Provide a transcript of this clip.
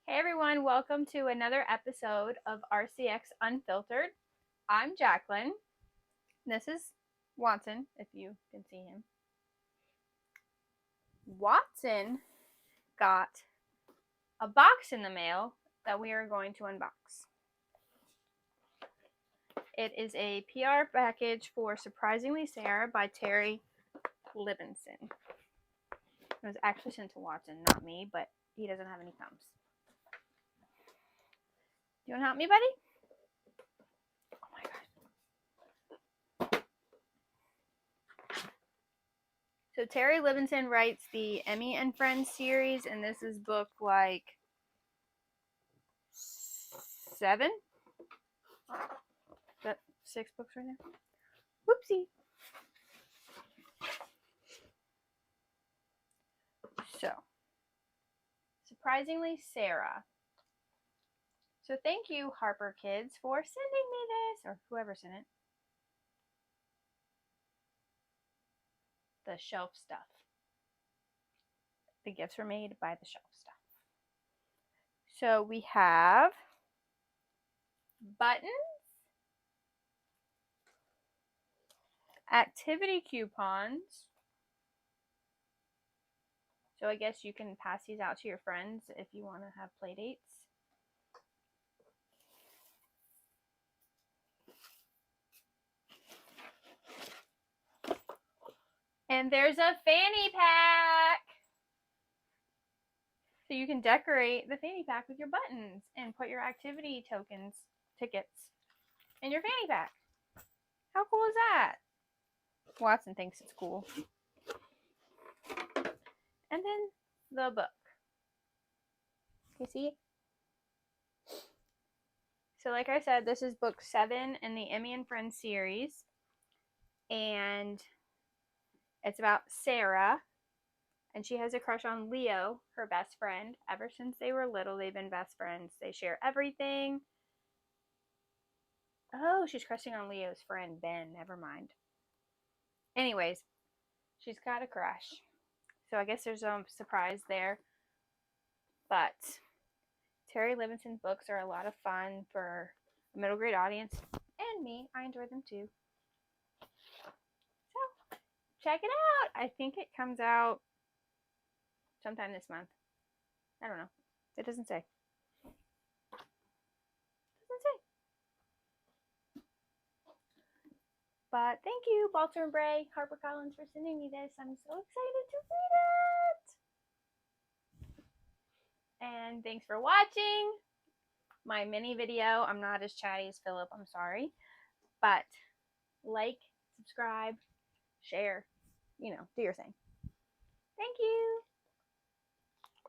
Hey everyone, welcome to another episode of RCX Unfiltered. I'm Jaclyn. This is Watson, if you can see him. Watson got a box in the mail that we are going to unbox. It is a PR package for Surprisingly Sarah by Terry Livingston. It was actually sent to Watson, not me, but he doesn't have any thumbs. You want to help me, buddy? Oh my gosh. So Terry Livingston writes the Emmie and Friends series, and this is book like 7? Is that 6 books right now? Whoopsie. So, Surprisingly Sarah. So thank you, Harper Kids, for sending me this, or whoever sent it. The shelf stuff. The gifts were made by the shelf stuff. So we have buttons, activity coupons. So I guess you can pass these out to your friends if you want to have play dates. And there's a fanny pack. So you can decorate the fanny pack with your buttons and put your activity tickets in your fanny pack. How cool is that? Watson thinks it's cool. And then the book. Can you see? So like I said, this is book 7 in the Emmie and Friends series. And it's about Sarah. And she has a crush on Leo, her best friend. Ever since they were little, they've been best friends. They share everything. Oh, she's crushing on Leo's friend, Ben. Never mind. Anyways, she's got a crush. So I guess there's a surprise there. But Terry Livingston's books are a lot of fun for a middle grade audience. And me. I enjoy them too. So, check it out. I think it comes out sometime this month. I don't know. It doesn't say. But thank you, Balter and Bray, Harper Collins, for sending me this. I'm so excited to read it. And thanks for watching my mini video. I'm not as chatty as Philip. I'm sorry. But like, subscribe, share, do your thing. Thank you.